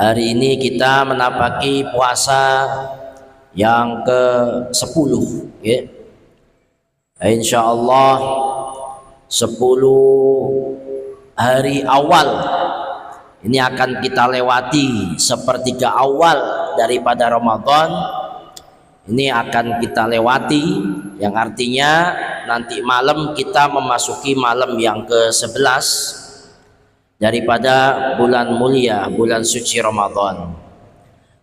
Hari ini kita menapaki puasa yang ke-10 ya. Insyaallah 10 hari awal ini akan kita lewati, sepertiga awal daripada Ramadan ini akan kita lewati, yang artinya nanti malam kita memasuki malam yang ke-11 daripada bulan mulia, bulan suci Ramadan.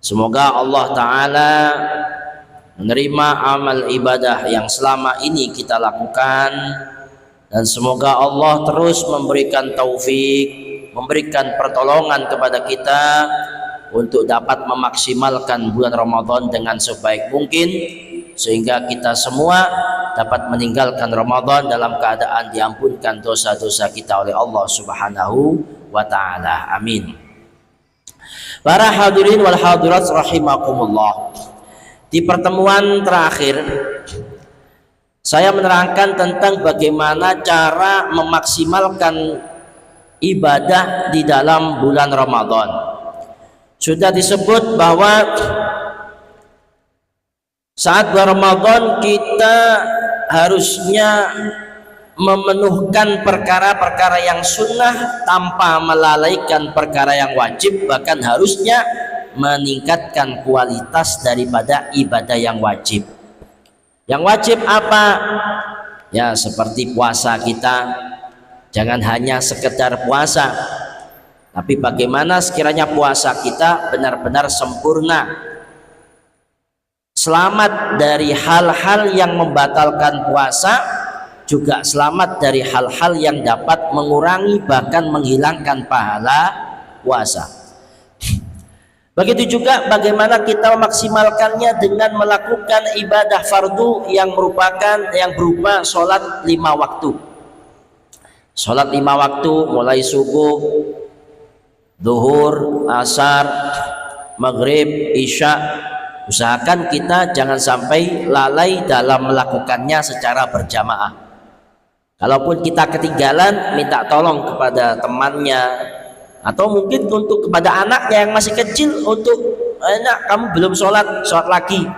Semoga Allah Ta'ala menerima amal ibadah yang selama ini kita lakukan, dan semoga Allah terus memberikan taufik, memberikan pertolongan kepada kita untuk dapat memaksimalkan bulan Ramadan dengan sebaik mungkin, sehingga kita semua dapat meninggalkan Ramadan dalam keadaan diampunkan dosa-dosa kita oleh Allah Subhanahu wa Ta'ala. Amin. Para hadirin wal hadirat rahimakumullah, di pertemuan terakhir saya menerangkan tentang bagaimana cara memaksimalkan ibadah di dalam bulan Ramadan. Sudah disebut bahwa saat bulan Ramadan kita harusnya memenuhkan perkara-perkara yang sunnah tanpa melalaikan perkara yang wajib, bahkan harusnya meningkatkan kualitas daripada ibadah yang wajib. Yang wajib apa? Ya seperti puasa kita, jangan hanya sekedar puasa, tapi bagaimana sekiranya puasa kita benar-benar sempurna, selamat dari hal-hal yang membatalkan puasa, juga selamat dari hal-hal yang dapat mengurangi bahkan menghilangkan pahala puasa. Begitu juga bagaimana kita memaksimalkannya dengan melakukan ibadah fardu yang berupa sholat 5 waktu. Sholat 5 waktu mulai subuh, zuhur, asar, maghrib, isya. Usahakan kita jangan sampai lalai dalam melakukannya secara berjamaah. Kalaupun kita ketinggalan, minta tolong kepada temannya, atau mungkin untuk kepada anaknya yang masih kecil, untuk anak kamu belum sholat lagi.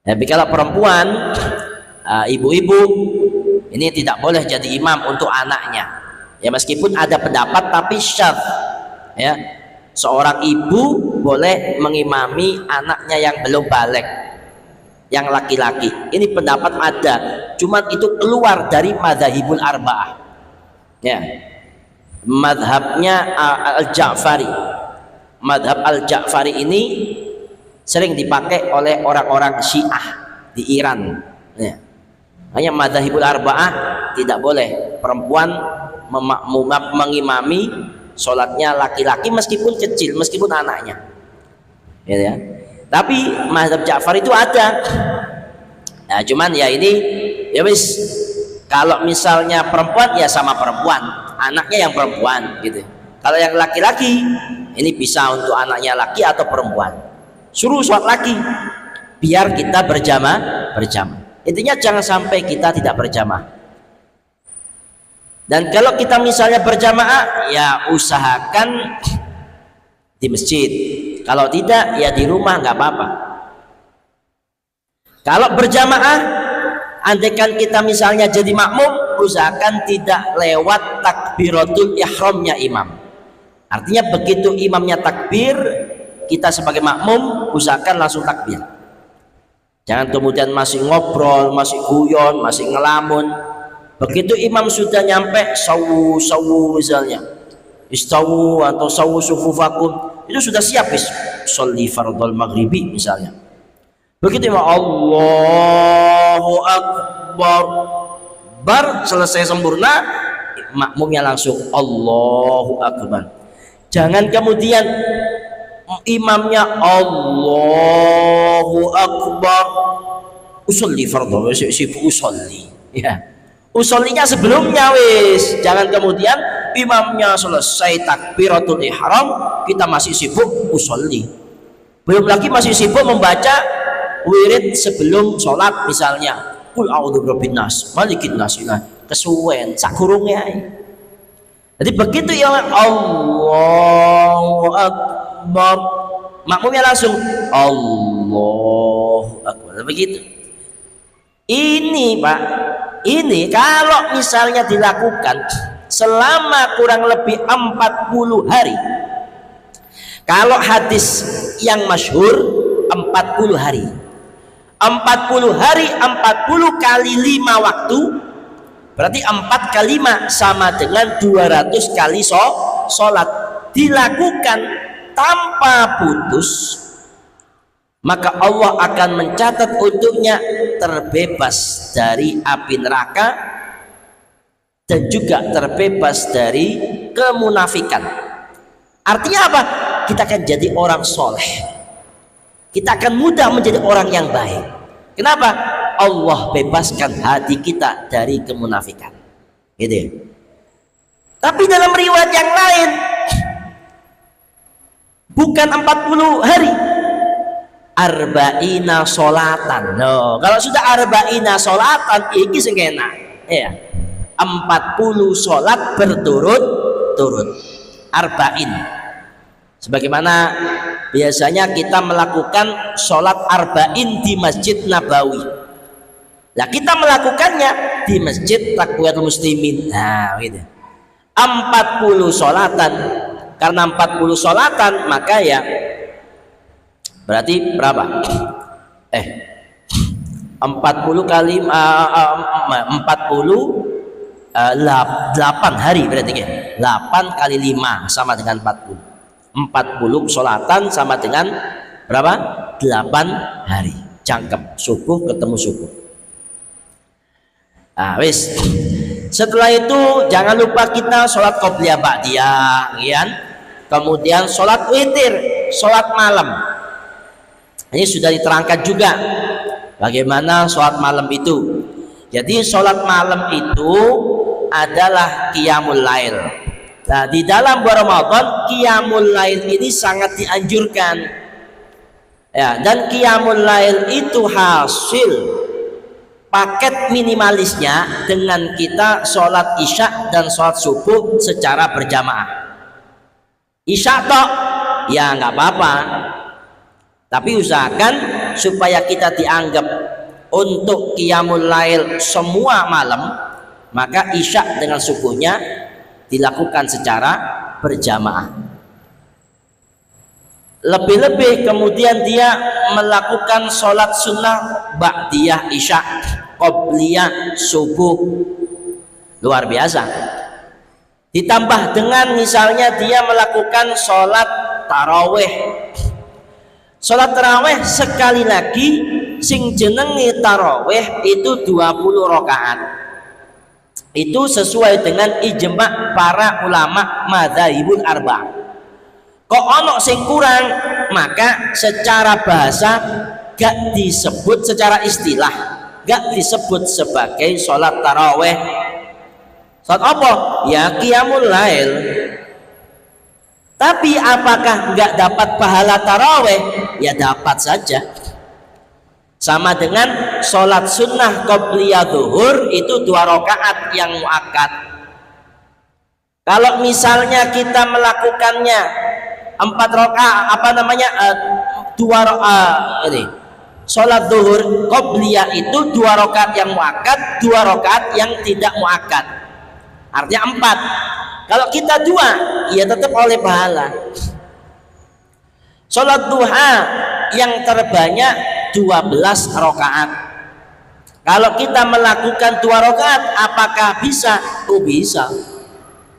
Tapi kalau perempuan, ibu-ibu ini tidak boleh jadi imam untuk anaknya. Ya meskipun ada pendapat tapi syadz. Ya, seorang ibu boleh mengimami anaknya yang belum balik, yang laki-laki. Ini pendapat ada, cuman itu keluar dari madzhabul arba'ah. Ya, madhabnya Al-Ja'fari. Madhab Al-Ja'fari ini sering dipakai oleh orang-orang Syiah di Iran. Ya. Hanya madzhabul arba'ah tidak boleh perempuan mengimami sholatnya laki-laki meskipun kecil, meskipun anaknya. Ya. Tapi mazhab Ja'far itu ada. Nah, cuman ya ini ya wis, kalau misalnya perempuan ya sama perempuan, anaknya yang perempuan gitu. Kalau yang laki-laki ini bisa untuk anaknya laki atau perempuan. Suruh sholat lagi biar kita berjamaah. Intinya jangan sampai kita tidak berjamaah. Dan kalau kita misalnya berjamaah, ya usahakan di masjid. Kalau tidak ya di rumah nggak apa-apa. Kalau berjamaah, andaikan kita misalnya jadi makmum, usahakan tidak lewat takbiratul ihramnya imam. Artinya begitu imamnya takbir, kita sebagai makmum usahakan langsung takbir. Jangan kemudian masih ngobrol, masih guyon, masih ngelamun. Begitu imam sudah nyampe sawu misalnya, istawu atau sawu sufufakum, itu sudah siap wis sholli fardhol maghribi misalnya. Begitu imam Allahu akbar, selesai sempurna, makmumnya langsung Allahu akbar. Jangan kemudian imamnya Allahu akbar usolli fardhol usolli, ya usollinya sebelumnya wis. Jangan kemudian imamnya selesai takbiratul ihram kita masih sibuk usolli, belum lagi masih sibuk membaca wirid sebelum sholat misalnya, kul a'udzu birabbin nas malikin nas, kesuwen sakurungnya. Jadi begitu ya Allahu akbar Akbar, makmumnya langsung Allahu Akbar. Begitu. Ini Pak, ini kalau misalnya dilakukan selama kurang lebih 40 hari. Kalau hadis yang masyhur 40 hari. 40 hari 40 kali 5 waktu, berarti 4 kali 5 sama dengan 200 kali sholat. Dilakukan tanpa putus, maka Allah akan mencatat untuknya terbebas dari api neraka dan juga terbebas dari kemunafikan. Artinya apa? Kita akan jadi orang soleh, kita akan mudah menjadi orang yang baik. Kenapa? Allah bebaskan hati kita dari kemunafikan, gitu. Tapi dalam riwayat yang lain bukan 40 hari, arba'ina solatan. No, kalau sudah arba'ina solatan iki sing enak ya, 40 solat berturut-turut, arba'in. Sebagaimana biasanya kita melakukan sholat arba'in di Masjid Nabawi. Nah, kita melakukannya di Masjid Takbiratul Muslimin. Nah, gitu. 40 sholatan. Karena 40 sholatan, maka ya berarti berapa? 40 kali 8 hari berarti ya. 8 kali 5 sama dengan 40. 40 sholatan sama dengan berapa? 8 hari. Cangkem, subuh ketemu subuh. Nah, wis. Setelah itu jangan lupa kita sholat qobliyah ba'diyah, ya. Kemudian sholat witir, sholat malam. Ini sudah diterangkan juga bagaimana sholat malam itu. Jadi sholat malam itu adalah qiyamul lail. Nah, di dalam bulan Ramadan qiyamul lail ini sangat dianjurkan. Ya, dan qiyamul lail itu hasil paket minimalisnya dengan kita sholat isya dan sholat subuh secara berjamaah. Isya tok ya nggak apa-apa, tapi usahakan supaya kita dianggap untuk qiyamul lail semua malam, maka isya dengan subuhnya dilakukan secara berjamaah. Lebih-lebih kemudian dia melakukan sholat sunnah ba'diyah isya, qobliyah subuh, luar biasa. Ditambah dengan misalnya dia melakukan sholat taraweh. Sholat taraweh sekali lagi sing jenenge taraweh itu 20 rakaat. Itu sesuai dengan ijma' para ulama madzhabul arba'. Kok ono sing kurang, maka secara bahasa gak disebut, secara istilah gak disebut sebagai sholat taraweh. Sholat apa? Ya qiyamul lail. Tapi apakah gak dapat pahala taraweh? Ya dapat saja. Sama dengan sholat sunnah qobliyah zuhur itu 2 rakaat yang muakkad. Kalau misalnya kita melakukannya 4 rakaat, ini sholat zuhur qobliyah itu 2 rakaat yang muakkad, 2 rakaat yang tidak muakkad. Artinya 4. Kalau kita 2, ya tetap oleh pahala. Sholat duha yang terbanyak 12 rakaat. Kalau kita melakukan 2 rakaat, apakah bisa? Oh bisa.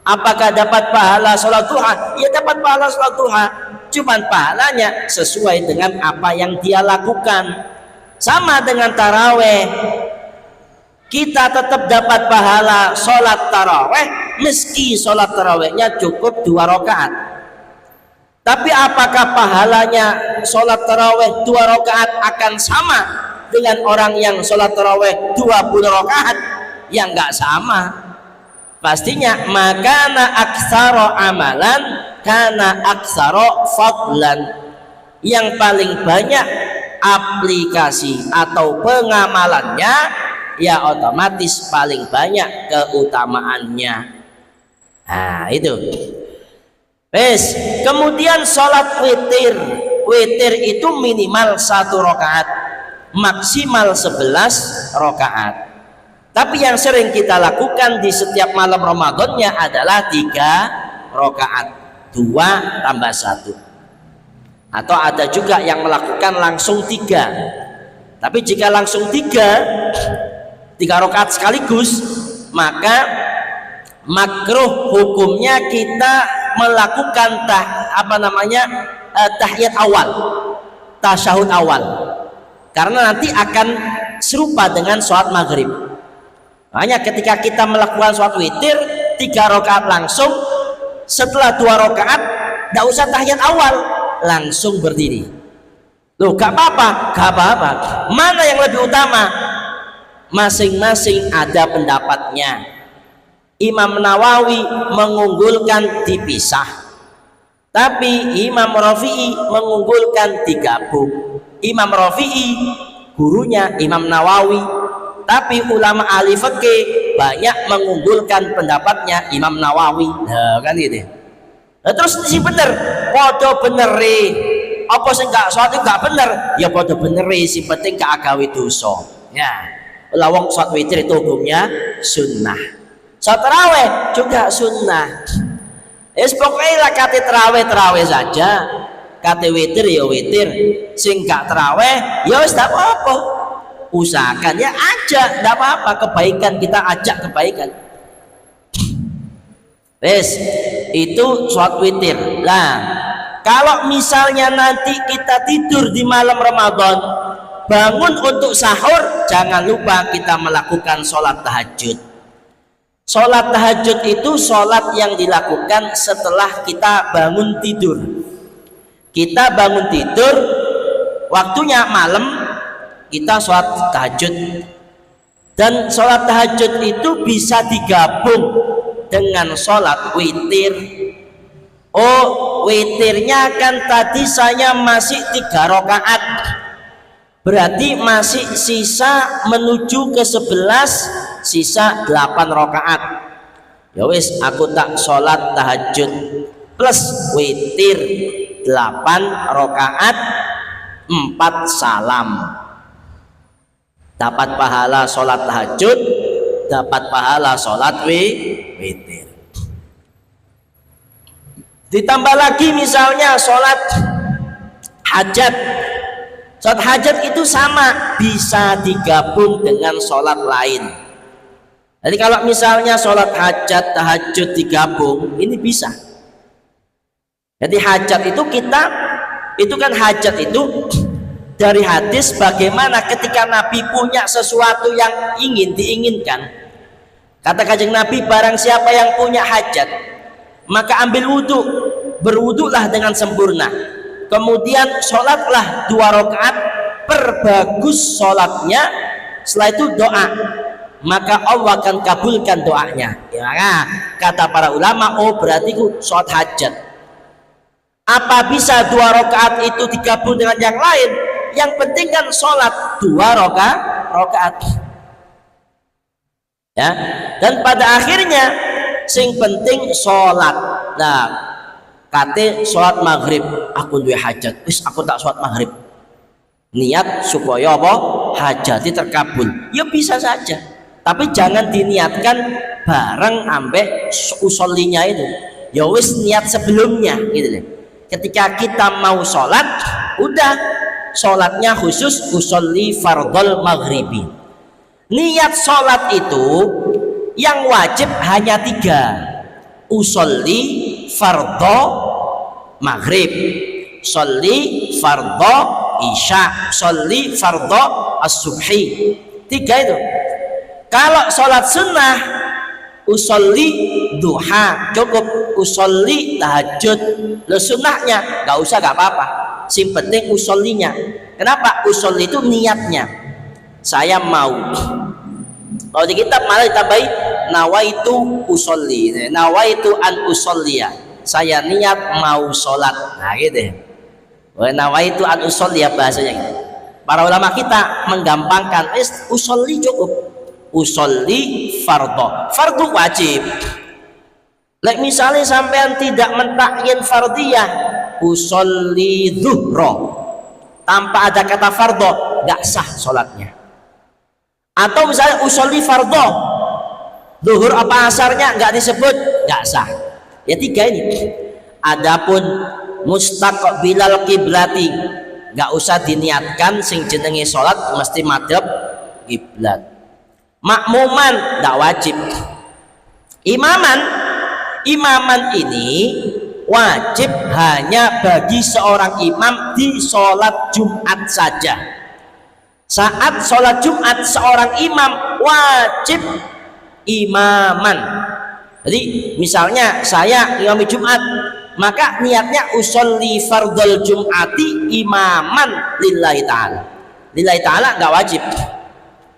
Apakah dapat pahala sholat duha? Ya dapat pahala sholat duha. Cuman pahalanya sesuai dengan apa yang dia lakukan. Sama dengan taraweh. Kita tetap dapat pahala sholat taraweh meski sholat tarawehnya cukup 2 rakaat. Tapi apakah pahalanya sholat taraweh 2 rakaat akan sama dengan orang yang sholat taraweh 20 rakaat? Ya nggak sama. Pastinya makana aksaro amalan kana aksaro fadlan. Yang paling banyak aplikasi atau pengamalannya, ya otomatis paling banyak keutamaannya. Nah itu. Wes, kemudian sholat witir. Witir itu minimal 1 rakaat, maksimal 11 rakaat. Tapi yang sering kita lakukan di setiap malam Ramadannya adalah 3 rakaat, 2 tambah 1. Atau ada juga yang melakukan langsung 3. Tapi jika langsung 3 rakaat sekaligus, maka makruh hukumnya kita melakukan tahiyat awal, tasyahud awal, karena nanti akan serupa dengan sholat maghrib. Makanya ketika kita melakukan sholat witir 3 rakaat langsung, setelah 2 rakaat tidak usah tahiyat awal, langsung berdiri. Loh, gak apa-apa. Mana yang lebih utama? Masing-masing ada pendapatnya. Imam Nawawi mengunggulkan dipisah, tapi Imam Rafi'i mengunggulkan digabung. Imam Rafi'i gurunya Imam Nawawi, tapi ulama ahli fikih banyak mengunggulkan pendapatnya Imam Nawawi. Nah, kan gitu. Nah, terus si bener, podo bener apa sih gak sholat itu gak bener? Ya podo bener si penting gak agawi dosa. Ya, lawang sholat witir itu hukumnya sunnah. Sholat taraweh juga sunnah. Pokoknya lah kate taraweh saja, kate witir ya witir, sing gak taraweh ya wis tak apa-apa. Usahakan ya aja, tidak apa-apa, kebaikan kita ajak kebaikan. Itu sholat witir. Nah, kalau misalnya nanti kita tidur di malam Ramadan, bangun untuk sahur, jangan lupa kita melakukan sholat tahajud. Sholat tahajud itu sholat yang dilakukan setelah kita bangun tidur. Kita bangun tidur, waktunya malam, kita sholat tahajud. Dan sholat tahajud itu bisa digabung dengan sholat witir. Oh, witirnya kan tadi saya masih 3 rakaat, berarti masih sisa menuju ke 11, sisa 8 rakaat. Ya wis, aku tak sholat tahajud plus witir 8 rakaat, 4 salam. Dapat pahala sholat tahajud, dapat pahala sholat witir. Ditambah lagi misalnya sholat hajat. Sholat hajat itu sama, bisa digabung dengan sholat lain. Jadi kalau misalnya sholat hajat tahajud digabung, ini bisa. Jadi hajat itu hajat itu dari hadis bagaimana ketika Nabi punya sesuatu yang diinginkan. Kata Kanjeng Nabi, barang siapa yang punya hajat, maka ambil wudhu, berwudhulah dengan sempurna, kemudian sholatlah 2 rakaat, perbagus sholatnya, setelah itu doa, maka Allah akan kabulkan doanya. Ya, kata para ulama, oh berarti sholat hajat. Apa bisa 2 rakaat itu digabung dengan yang lain? Yang penting kan sholat 2 rakaat. Ya, dan pada akhirnya sing penting sholat. Nah, kate sholat maghrib, aku duwe hajat, wis aku tak sholat maghrib, niat supaya apa? Hajati terkabul. Ya bisa saja, tapi jangan diniatkan bareng ambek usollinya itu. Ya wis niat sebelumnya gitu deh. Ketika kita mau sholat, udah sholatnya khusus usolli fardhol maghribi. Niat sholat itu yang wajib hanya 3: usolli fardho maghrib, sholli fardho isya, sholli fardho as-subhi. 3 itu. Kalau sholat sunnah, usolli duha cukup, usolli tahajud. Lo sunnahnya gak usah, gak apa-apa, yang penting usollinya. Kenapa? Usolli itu niatnya, saya mau. Kalau di kitab malah ditambahi nawaitu usolli, nawaitu an usolliya, saya niat mau sholat. Nah gitu, nawaitu an usolliya bahasanya gitu. Para ulama kita menggampangkan, usolli cukup, usolli fardhu wajib. Lek misalnya sampean tidak mentakyin fardiyah, usolli zuhro, tanpa ada kata fardho, nggak sah sholatnya. Atau misalnya usolli fardho, zuhur apa asarnya nggak disebut, nggak sah. Ya tiga ini. Adapun mustaqbilal kiblati, nggak usah diniatkan sing jenenge sholat mesti madhab kiblat. Makmuman nggak wajib. Imaman ini wajib hanya bagi seorang imam di sholat Jumat saja. Saat sholat Jumat seorang imam wajib imaman. Jadi misalnya saya imam Jumat, maka niatnya usolli fardhul Jum'ati imaman lillahi ta'ala. Lillahi ta'ala nggak wajib.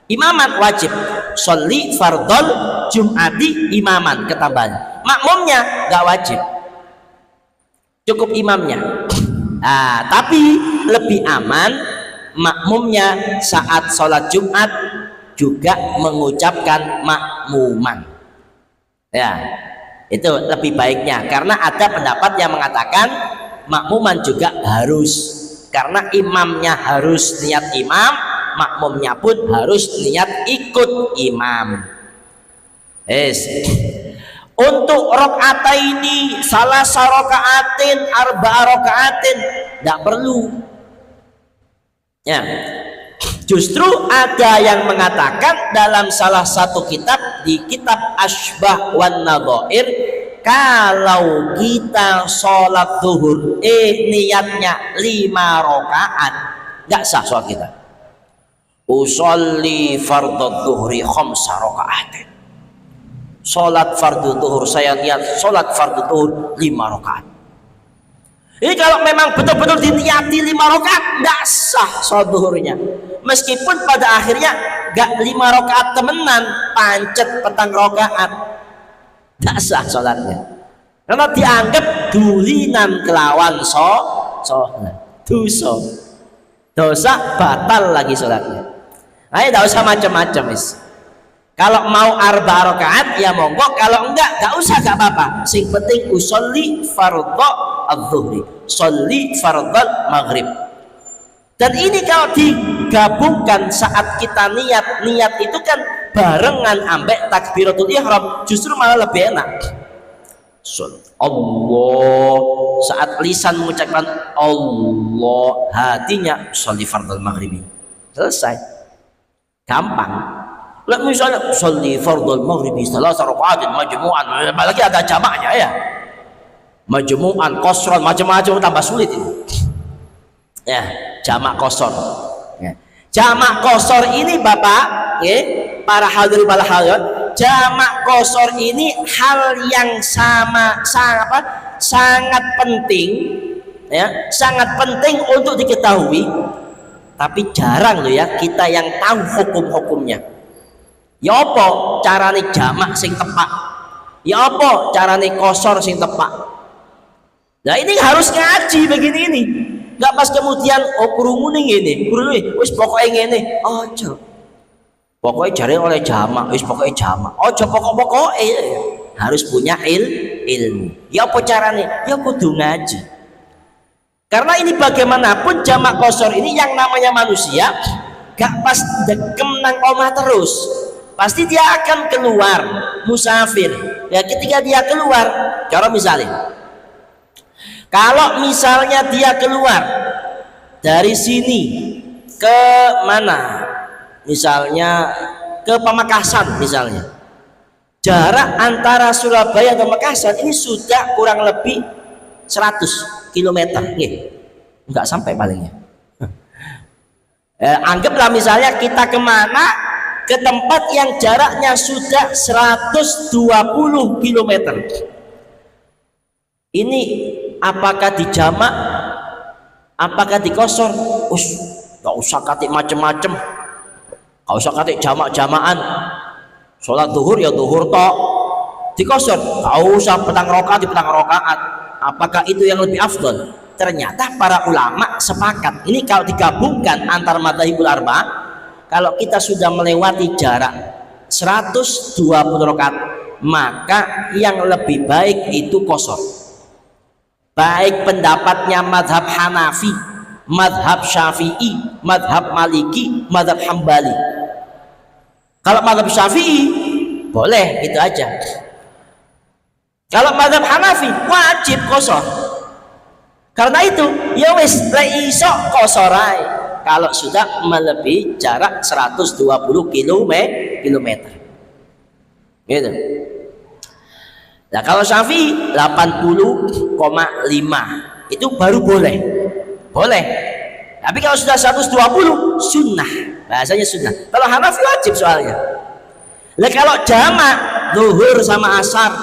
Imaman wajib. Sholli fardhul Jum'ati imaman ketambahan. Makmumnya nggak wajib, cukup imamnya. Nah, tapi lebih aman makmumnya saat sholat Jumat juga mengucapkan makmuman. Ya, itu lebih baiknya, karena ada pendapat yang mengatakan makmuman juga harus, karena imamnya harus niat imam, makmumnya pun harus niat ikut imam. Untuk rokataini salah sarokaatin arba'a rokaatin tidak perlu ya. Justru ada yang mengatakan dalam salah satu kitab, di kitab Asbah wan Nadhair, kalau kita sholat zuhur niatnya 5 rakaat nggak sah sholat kita. Usolli fardhu zuhri 5 rakaatin, sholat fardu zuhur saya niat sholat fardu zuhur 5 rakaat. Ini kalau memang betul-betul diniati 5 rakaat tidak sah sholat zuhurnya, meskipun pada akhirnya gak 5 rakaat temenan, pancet petang rakaat, tidak sah sholatnya, karena dianggap dulinan kelawan dosa batal lagi sholatnya. Ayo tidak usah macam-macam. Kalau mau arba rakaat ya monggo, kalau enggak gak usah, gak apa-apa. Sing penting usolli fardhu adz-dzuhri, sholli fardhu maghrib. Dan ini kalau digabungkan saat kita niat itu kan barengan ambek takbiratul ihram, justru malah lebih enak. Allah, saat lisan mengucapkan Allah, hatinya sholli fardhu maghribi, selesai, gampang. Lah misalnya sholli fardhul maghribi salasa rakaatin majmu'an, apalagi ada jamaknya ya, majmu'an, qasran, macam-macam, tambah sulit ini ya. Jamak qasar ya. Jamak qasar ini Bapak ya, para hadirin wal hadirat, jamak qasar ini hal yang sangat penting ya, sangat penting untuk diketahui, tapi jarang loh ya kita yang tahu hukum-hukumnya. Ya apa carane jamak sing tepak, ya apa carane kosor sing tepak. Nah ini harus ngaji begini ini, nggak pas kemudian krungu ning ngene, krungu wis pokoke ngene, ojo pokoknya cari oleh jamak, wis pokoknya jamak, ojo pokok-pokoknya harus punya ilmu. Ya apa carane, ya kudu ngaji, karena ini bagaimanapun jamak kosor ini yang namanya manusia gak pas dekem nang omah terus, pasti dia akan keluar musafir ya. Ketika dia keluar, cara misalnya kalau misalnya dia keluar dari sini ke mana, misalnya ke Pamekasan misalnya, jarak antara Surabaya ke Pamekasan ini sudah kurang lebih 100 km nggak sampai palingnya. Anggaplah misalnya kita kemana, ke tempat yang jaraknya sudah 120 km. Ini apakah dijamak, apakah dikosor? Gak usah katik macem-macem, gak usah katik jamak-jamakan. Sholat zuhur ya zuhur tok, dikosor gak usah petang rakaat di petang rakaat. Apakah itu yang lebih afdal? Ternyata para ulama sepakat ini kalau digabungkan antar madzhabul arba'ah, kalau kita sudah melewati jarak 120 rakaat maka yang lebih baik itu qashar. Baik pendapatnya madhab Hanafi, madhab Syafi'i, madhab Maliki, madhab Hambali. Kalau madhab Syafi'i boleh gitu aja. Kalau madhab Hanafi wajib qashar. Karena itu ya wis lek iso qasharai kalau sudah melebihi jarak 120 km. Gitu. Nah, kalau Syafi'i 80,5 itu baru boleh. Boleh. Tapi kalau sudah 120 sunnah. Bahasanya sunnah. Kalau Hanafi wajib soalnya. Lah kalau jamak zuhur sama asar,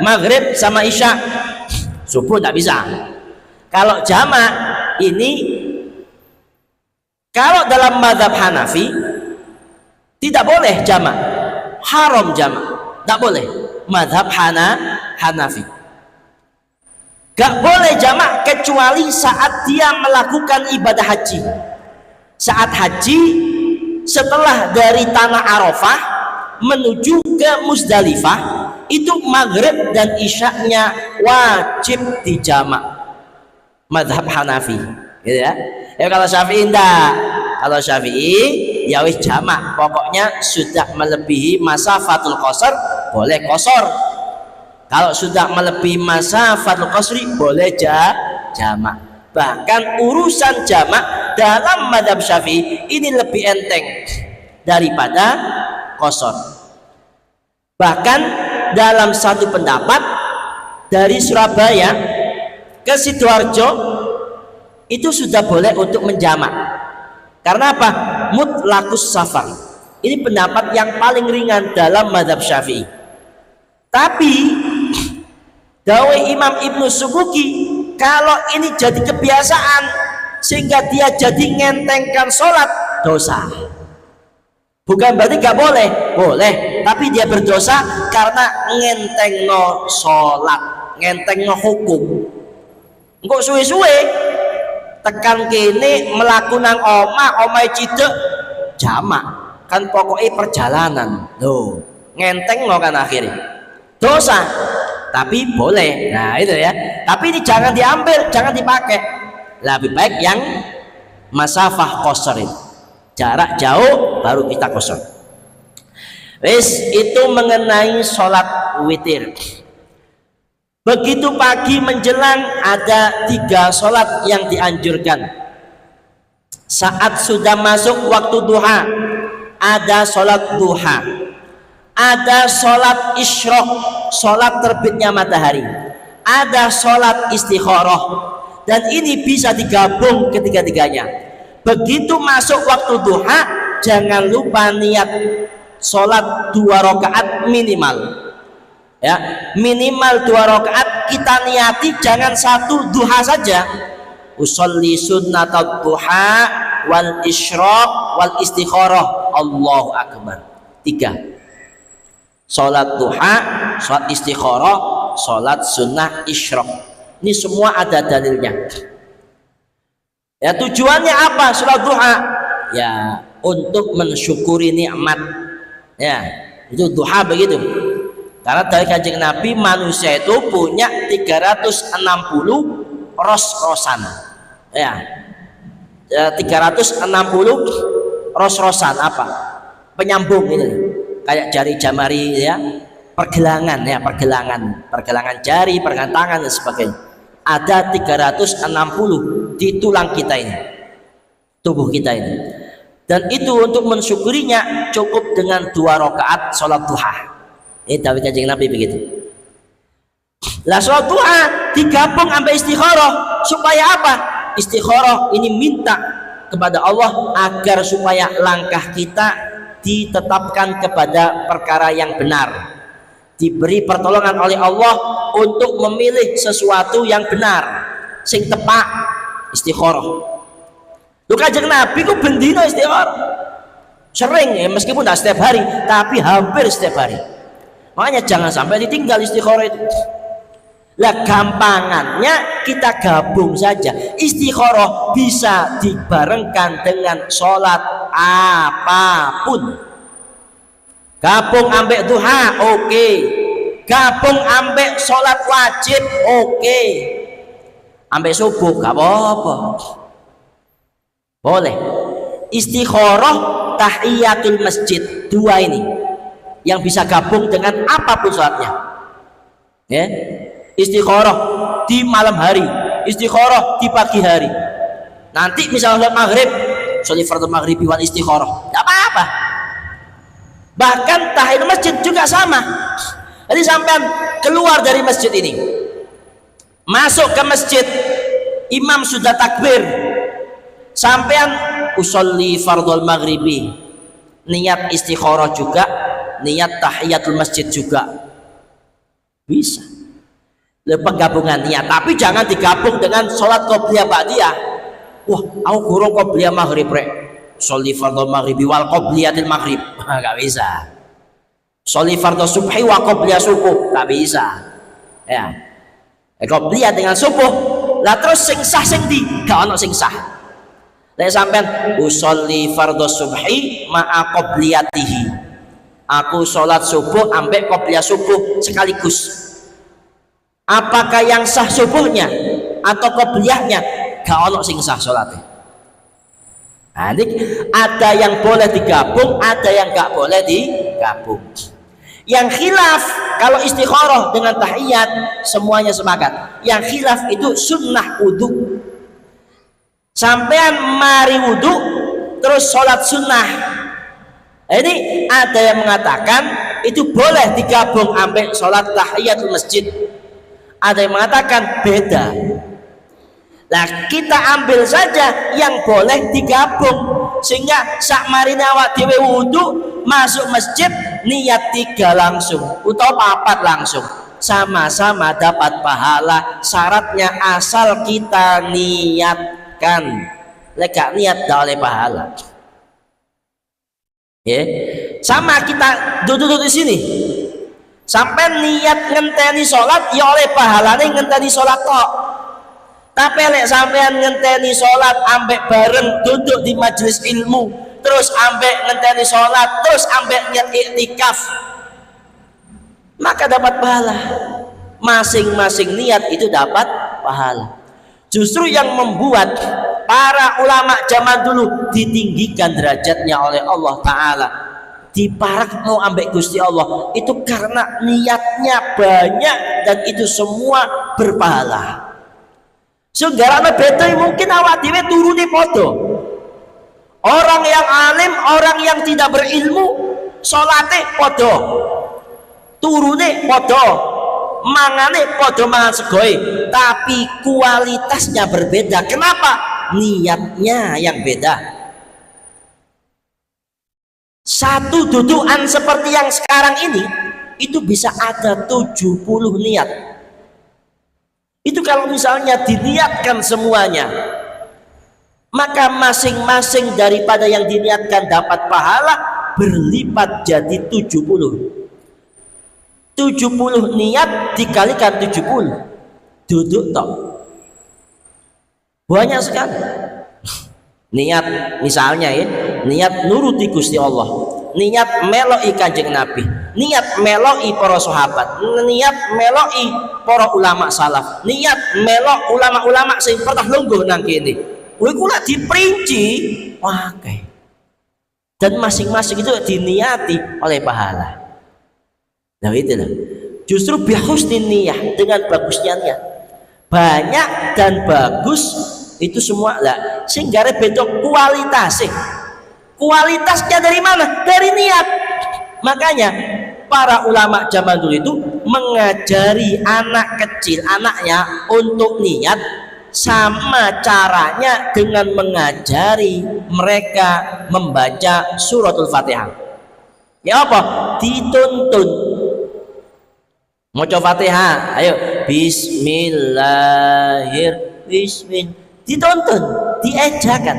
maghrib sama isya, subuh tak bisa. Kalau jamak ini, kalau dalam mazhab Hanafi tidak boleh jamak, haram jamak, tak boleh. Mazhab Hanafi gak boleh jamak kecuali saat dia melakukan ibadah haji. Saat haji, setelah dari tanah Arafah menuju ke Muzdalifah, itu maghrib dan isyaknya wajib dijamak. Mazhab Hanafi, gitu ya. Kalau Syafi'i enggak. Kalau Syafi'i ya wis jamak, pokoknya sudah melebihi masafatul qasar boleh qasar. Kalau sudah melebihi masafatul qasri boleh jamak. Bahkan urusan jamak dalam mazhab Syafi'i ini lebih enteng daripada qasar. Bahkan dalam satu pendapat dari Surabaya ke Sidoarjo itu sudah boleh untuk menjamak. Karena apa? Mutlaqus safar. Ini pendapat yang paling ringan dalam mazhab Syafi'i. Tapi dawe Imam Ibnu Subuki, kalau ini jadi kebiasaan sehingga dia jadi ngentengkan sholat, dosa. Bukan berarti gak boleh, boleh, tapi dia berdosa karena ngentengno sholat, ngentengno hukum. Engkau suwe-suwe tekan kene melakukan omah cidek jamak, kan pokoknya perjalanan loh, ngentengno kan akhirnya dosa. Tapi boleh. Nah itu ya, tapi ini jangan diambil, jangan dipakai. Lebih baik yang masafah qasar, jarak jauh baru kita qasar. Wis, itu mengenai sholat witir. Begitu pagi menjelang ada 3 sholat yang dianjurkan. Saat sudah masuk waktu duha ada sholat duha, ada sholat isyraq, sholat terbitnya matahari, ada sholat istikharah, dan ini bisa digabung ketiga-tiganya. Begitu masuk waktu duha, jangan lupa niat sholat 2 rakaat minimal, ya, minimal 2 rakaat kita niati, jangan 1 duha saja. Usolli sunnatat duha wal isyraq wal istikharah, Allahu akbar. 3 sholat duha, sholat istikharah, sholat sunnah isyraq. Ini semua ada dalilnya. Ya, tujuannya apa sholat duha? Ya, untuk mensyukuri nikmat. Ya, itu duha begitu. Karena dari Kanjeng Nabi manusia itu punya 360 ros-rosan. Ya, 360 ros-rosan apa? Penyambung itu. Kayak jari jamari ya, pergelangan ya, pergelangan jari, pergelangan tangan dan sebagainya. Ada 360 di tulang kita ini, tubuh kita ini. Dan itu untuk mensyukurinya cukup dengan 2 rakaat sholat duha. Ini dari Kanjeng Nabi begitu. Lah sholat duha digabung sampai istikharah supaya apa? Istikharah ini minta kepada Allah agar supaya langkah kita ditetapkan kepada perkara yang benar, diberi pertolongan oleh Allah untuk memilih sesuatu yang benar, sing tepak. Istikharah. Lu Kanjeng Nabi ku bendino istikharah, sering ya, meskipun tidak setiap hari tapi hampir setiap hari. Makanya jangan sampai ditinggal istikharah itu. Lah gampangannya kita gabung saja. Istikharah bisa dibarengkan dengan sholat apapun. Gabung ambek duha, oke. Gabung ambek sholat wajib, oke. Ambek subuh gak apa-apa, boleh. Istikharah, tahiyatul masjid, dua ini yang bisa gabung dengan apapun sholatnya, ya. Istikharah di malam hari, istikharah di pagi hari. Nanti misalnya sholat maghrib, sholat fardhu maghribi wal istikharah, gak apa-apa. Bahkan tahiyatul masjid juga sama. Jadi sampai keluar dari masjid ini, masuk ke masjid, imam sudah takbir, sampean usolli fardhul maghribi, niat istikharah juga, niat tahiyatul masjid juga bisa. Penggabungan niat, tapi jangan digabung dengan sholat qobliyah ba'diyah. Wah, aku kurang qobliyah maghrib rek, sholli fardhu maghribi wal qobliyatil maghrib, nggak bisa. Sholli fardhu subhi wa qobliyah subuh, nggak bisa, ya. Qobliyah dengan subuh, lah terus sing sah sing di, gak ono sing sah. Lek sampean usolli fardhu subhi ma'a qobliyatihi, aku sholat subuh ambek qobliyah subuh sekaligus. Apakah yang sah subuhnya atau qobliyahnya? Gak ono sing sah sholatnya. Nah, ada yang boleh digabung, ada yang gak boleh digabung. Yang khilaf kalau istikharah dengan tahiyat semuanya sepakat. Yang khilaf itu sunnah wudu. Sampean mari wudu terus sholat sunnah. Ini ada yang mengatakan itu boleh digabung ambek sholat tahiyatul masjid. Ada yang mengatakan beda. Nah, kita ambil saja yang boleh digabung, sehingga sak marine awak dhewe wudu masuk masjid niat 3 langsung utawa 4 langsung, sama-sama dapat pahala. Syaratnya asal kita niatkan. Lek gak niat gak oleh pahala. Ya, sama kita duduk di sini. Sampai niat ngenteni sholat ya oleh pahalane ngenteni sholat kok. Tapi lek sampean ngenteni sholat ambek bareng duduk di majelis ilmu, terus ambek ngenteni sholat, terus ambek niat iktikaf, maka dapat pahala. Masing-masing niat itu dapat pahala. Justru yang membuat para ulama zaman dulu ditinggikan derajatnya oleh Allah Ta'ala, diparak mau ambek Gusti Allah, itu karena niatnya banyak dan itu semua berpahala. Senggarane beda mungkin awak dhewe turune padha. Orang yang alim, orang yang tidak berilmu, salate padha. Turune padha, mangane padha mangan segoe, tapi kualitasnya berbeda. Kenapa? Niatnya yang beda. Satu dudukan seperti yang sekarang ini itu bisa ada 70 niat. Itu kalau misalnya diniatkan semuanya, maka masing-masing daripada yang diniatkan dapat pahala berlipat jadi 70. 70 niat dikalikan 70, duduk tok banyak sekali. Niat misalnya ya, niat nuruti Gusti Allah, niat meloi Kanjeng Nabi, niat meloi para sahabat, niat meloi para ulama salaf, niat melok ulama-ulama sing pernah lungguh nang kene. Kuwi kula diperinci wae. Dan masing-masing itu diniati oleh pahala. Nah itu lah. Justru bihusni niyah, dengan bagusnya niat. Banyak dan bagus itu semua lah, sehingga bentuk kualitasnya dari mana? Dari niat. Makanya para ulama zaman dulu itu mengajari anak kecil, anaknya untuk niat, sama caranya dengan mengajari mereka membaca suratul Fatihah. Ya apa? Dituntun maca Fatihah, ayo bismillahirrahmanirrahim, dituntun, diejakan.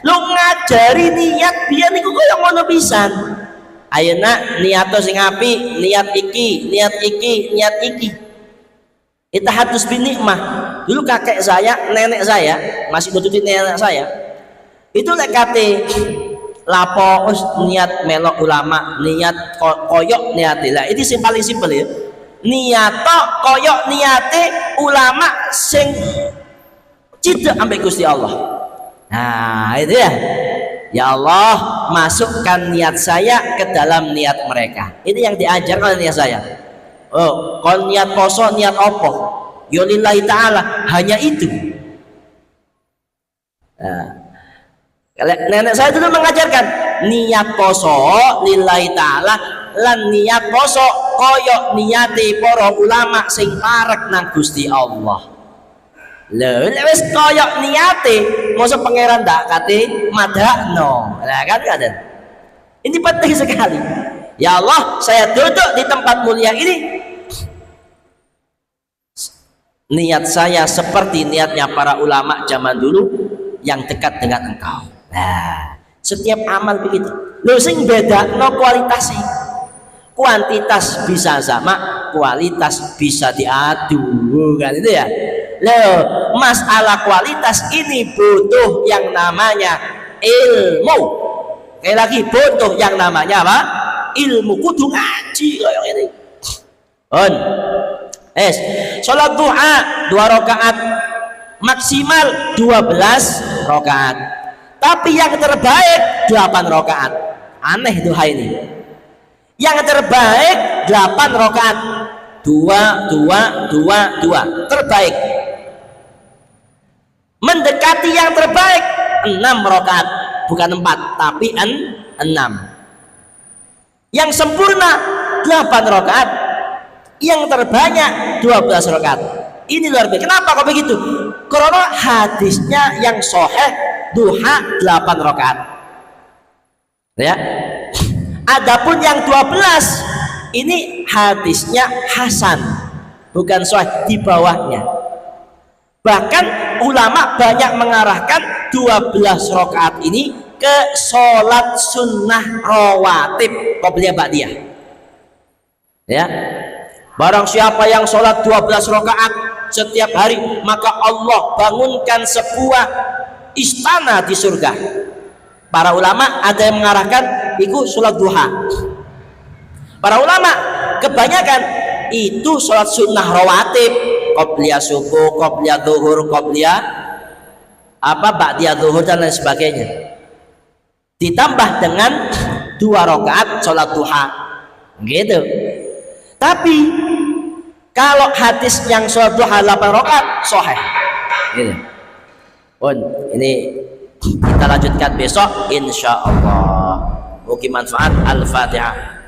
Lu ngajari niat biar niku koyo ngono pisan. Ayo nak, niat sing apik, niat iki, niat iki, niat iki. Itahatus bin nikmah. Dulu nenek saya masih nututi nenek saya. Itu lek kate lapo niat melok ulama, niat koyok niatilah. Ini sing paling simpel ya. Niat koyok niate ulama sing cidek ambek Gusti Allah. Nah, itu ya. Ya Allah, masukkan niat saya ke dalam niat mereka. Ini yang diajar oleh niat saya. Oh, kalau niat poso, niat opo? Ya lillahi ta'ala, hanya itu. Nah, nenek saya dulu mengajarkan niat poso lillahi ta'ala lan niat poso koyok niati para ulama sing parek nang Gusti Allah. Lho, wis koyok niate, mosok pangeran ndak kate madakno. Nah, kan kadang. Ini penting sekali. Ya Allah, saya duduk di tempat mulia ini. Niat saya seperti niatnya para ulama zaman dulu yang dekat dengan Engkau. Nah, setiap amal begitu. Lho sing bedakno kualitas sih. Kuantitas bisa sama, kualitas bisa diadu, kan itu ya. Loh, masalah kualitas ini butuh yang namanya ilmu. Sekali lagi butuh yang namanya apa? Ilmu. Kudu ngaji kayak ini. Salat duha 2 rakaat maksimal 12 rakaat. Tapi yang terbaik 8 rakaat. Aneh duha ini. Yang terbaik 8 rakaat. 2 terbaik. Mendekati yang terbaik 6 rakaat, bukan 4 tapi 6. Yang sempurna 8 rakaat, yang terbanyak 12 rakaat. Ini luar biasa. Kenapa kok begitu? Karena hadisnya yang sahih duha 8 rakaat. Ya. Adapun yang 12 ini hadisnya hasan, bukan sahih, di bawahnya. Bahkan ulama banyak mengarahkan 12 rakaat ini ke sholat sunnah rawatib qobliyah ba'diyah. Ya, barang siapa yang sholat 12 rakaat setiap hari, maka Allah bangunkan sebuah istana di surga. Para ulama ada yang mengarahkan itu sholat duha. Para ulama kebanyakan itu sholat sunnah rawatib, qobliyah subuh, qobliyah zuhur, qobliyah ba'diyah zuhur dan lain sebagainya. Ditambah dengan 2 rakaat sholat duha. Gitu. Tapi kalau hadis yang sholat duha 8 rakaat sahih. Gitu. Ini kita lanjutkan besok insyaallah. Mungkin manfaat. Al-Fatihah.